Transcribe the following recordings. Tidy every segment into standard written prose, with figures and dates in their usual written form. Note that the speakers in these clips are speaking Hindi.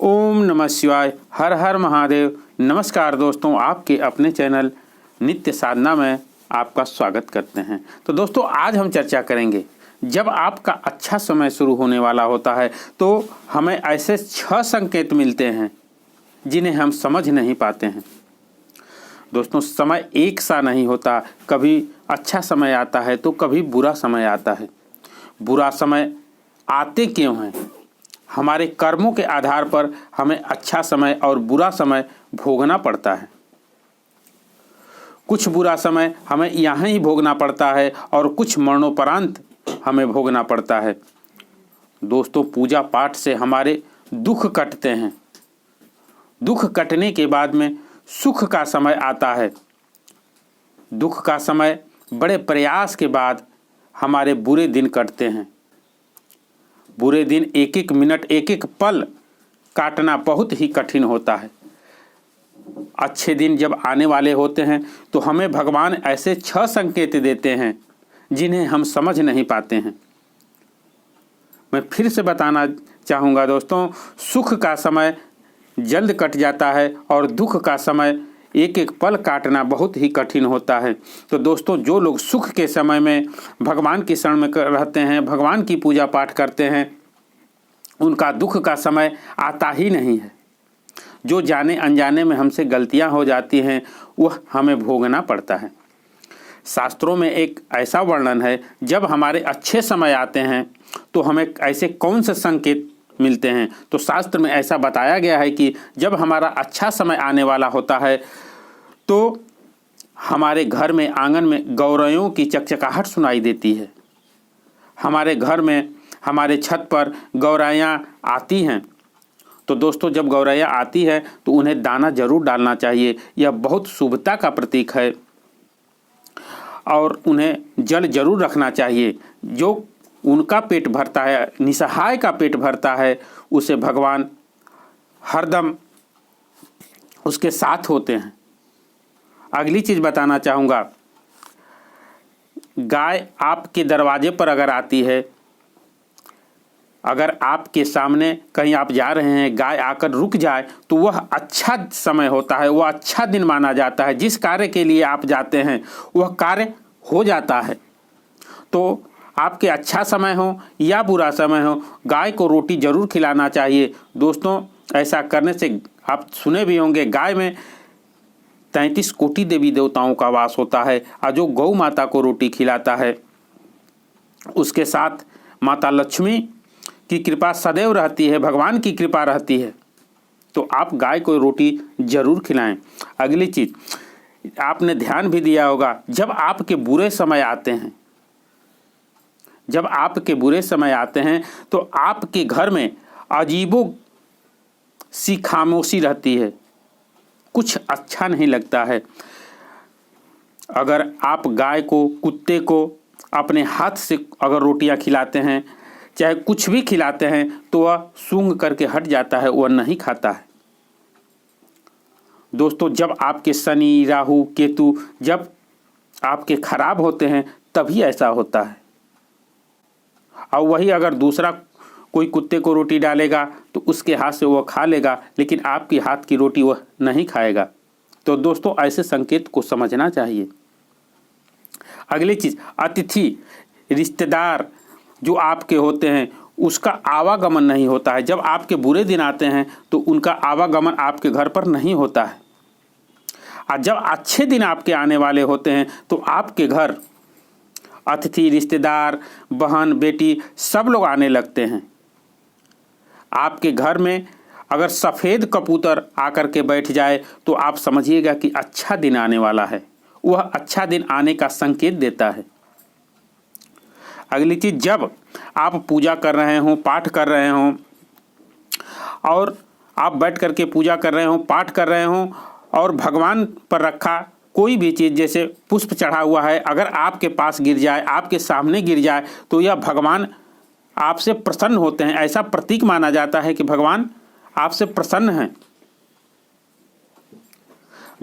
ओम नमः शिवाय। हर हर महादेव। नमस्कार दोस्तों, आपके अपने चैनल नित्य साधना में आपका स्वागत करते हैं। तो दोस्तों, आज हम चर्चा करेंगे, जब आपका अच्छा समय शुरू होने वाला होता है तो हमें ऐसे 6 संकेत मिलते हैं जिन्हें हम समझ नहीं पाते हैं। दोस्तों, समय एक सा नहीं होता, कभी अच्छा समय आता है तो कभी बुरा समय आता है। बुरा समय आते क्यों हैं? हमारे कर्मों के आधार पर हमें अच्छा समय और बुरा समय भोगना पड़ता है। कुछ बुरा समय हमें यहाँ ही भोगना पड़ता है और कुछ मरणोपरांत हमें भोगना पड़ता है। दोस्तों, पूजा पाठ से हमारे दुख कटते हैं। दुख कटने के बाद में सुख का समय आता है। दुख का समय बड़े प्रयास के बाद हमारे बुरे दिन कटते हैं। बुरे दिन एक एक मिनट, एक एक पल काटना बहुत ही कठिन होता है। अच्छे दिन जब आने वाले होते हैं तो हमें भगवान ऐसे 6 संकेत देते हैं जिन्हें हम समझ नहीं पाते हैं। मैं फिर से बताना चाहूँगा दोस्तों, सुख का समय जल्द कट जाता है और दुख का समय एक एक पल काटना बहुत ही कठिन होता है। तो दोस्तों, जो लोग सुख के समय में भगवान की शरण में रहते हैं, भगवान की पूजा पाठ करते हैं, उनका दुख का समय आता ही नहीं है। जो जाने अनजाने में हमसे गलतियां हो जाती हैं वह हमें भोगना पड़ता है। शास्त्रों में एक ऐसा वर्णन है, जब हमारे अच्छे समय आते हैं तो हमें ऐसे कौन से संकेत मिलते हैं। तो शास्त्र में ऐसा बताया गया है कि जब हमारा अच्छा समय आने वाला होता है तो हमारे घर में, आंगन में गौरैयों की चकचकाहट सुनाई देती है। हमारे घर में, हमारे छत पर गौरैया आती हैं। तो दोस्तों, जब गौरैया आती है तो उन्हें दाना जरूर डालना चाहिए। यह बहुत शुभता का प्रतीक है और उन्हें जल जरूर रखना चाहिए। जो उनका पेट भरता है, निसहाय का पेट भरता है, उसे भगवान हरदम उसके साथ होते हैं। अगली चीज़ बताना चाहूँगा, गाय आपके दरवाजे पर अगर आती है, अगर आपके सामने कहीं आप जा रहे हैं, गाय आकर रुक जाए तो वह अच्छा समय होता है, वह अच्छा दिन माना जाता है। जिस कार्य के लिए आप जाते हैं वह कार्य हो जाता है। तो आपके अच्छा समय हो या बुरा समय हो, गाय को रोटी जरूर खिलाना चाहिए। दोस्तों, ऐसा करने से आप सुने भी होंगे, गाय में 33 कोटि देवी देवताओं का वास होता है और जो गौ माता को रोटी खिलाता है उसके साथ माता लक्ष्मी की कृपा सदैव रहती है, भगवान की कृपा रहती है। तो आप गाय को रोटी जरूर खिलाएं। अगली चीज़, आपने ध्यान भी दिया होगा, जब आपके बुरे समय आते हैं, जब आपके बुरे समय आते हैं तो आपके घर में अजीबो सी खामोशी रहती है, कुछ अच्छा नहीं लगता है। अगर आप गाय को, कुत्ते को अपने हाथ से अगर रोटियां खिलाते हैं, चाहे कुछ भी खिलाते हैं, तो वह सूंघ करके हट जाता है, वह नहीं खाता है। दोस्तों, जब आपके शनि, राहु, केतु जब आपके खराब होते हैं तभी ऐसा होता है। और वही अगर दूसरा कोई कुत्ते को रोटी डालेगा तो उसके हाथ से वह खा लेगा, लेकिन आपके हाथ की रोटी वह नहीं खाएगा। तो दोस्तों, ऐसे संकेत को समझना चाहिए। अगली चीज़, अतिथि, रिश्तेदार जो आपके होते हैं उसका आवागमन नहीं होता है। जब आपके बुरे दिन आते हैं तो उनका आवागमन आपके घर पर नहीं होता है। और जब अच्छे दिन आपके आने वाले होते हैं तो आपके घर अतिथि, रिश्तेदार, बहन, बेटी सब लोग आने लगते हैं। आपके घर में अगर सफ़ेद कबूतर आकर के बैठ जाए तो आप समझिएगा कि अच्छा दिन आने वाला है। वह अच्छा दिन आने का संकेत देता है। अगली चीज़, जब आप पूजा कर रहे हों, पाठ कर रहे हों और आप बैठ कर के पूजा कर रहे हों, पाठ कर रहे हों और भगवान पर रखा कोई भी चीज़ जैसे पुष्प चढ़ा हुआ है, अगर आपके पास गिर जाए, आपके सामने गिर जाए, तो यह भगवान आपसे प्रसन्न होते हैं। ऐसा प्रतीक माना जाता है कि भगवान आपसे प्रसन्न हैं।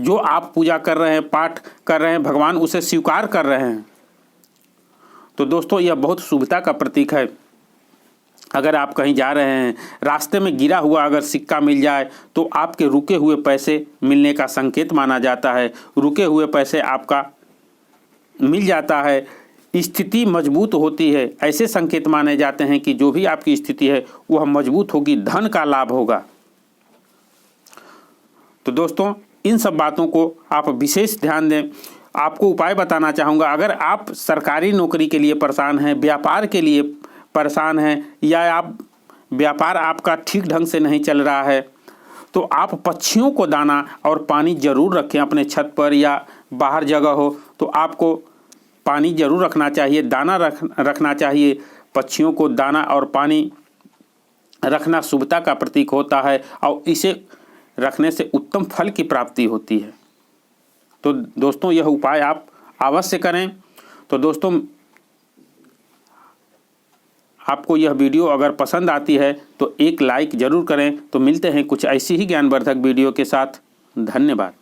जो आप पूजा कर रहे हैं, पाठ कर रहे हैं, भगवान उसे स्वीकार कर रहे हैं। तो दोस्तों, यह बहुत शुभता का प्रतीक है। अगर आप कहीं जा रहे हैं, रास्ते में गिरा हुआ अगर सिक्का मिल जाए तो आपके रुके हुए पैसे मिलने का संकेत माना जाता है। रुके हुए पैसे आपका मिल जाता है, स्थिति मजबूत होती है, ऐसे संकेत माने जाते हैं कि जो भी आपकी स्थिति है वह मजबूत होगी, धन का लाभ होगा। तो दोस्तों, इन सब बातों को आप विशेष ध्यान दें। आपको उपाय बताना चाहूँगा, अगर आप सरकारी नौकरी के लिए परेशान हैं, व्यापार के लिए परेशान हैं, या आप व्यापार आपका ठीक ढंग से नहीं चल रहा है, तो आप पक्षियों को दाना और पानी जरूर रखें। अपने छत पर या बाहर जगह हो तो आपको पानी जरूर रखना चाहिए, दाना रखना चाहिए। पक्षियों को दाना और पानी रखना शुभता का प्रतीक होता है और इसे रखने से उत्तम फल की प्राप्ति होती है। तो दोस्तों, यह उपाय आप अवश्य करें। तो दोस्तों, आपको यह वीडियो अगर पसंद आती है तो एक लाइक ज़रूर करें। तो मिलते हैं कुछ ऐसी ही ज्ञानवर्धक वीडियो के साथ। धन्यवाद।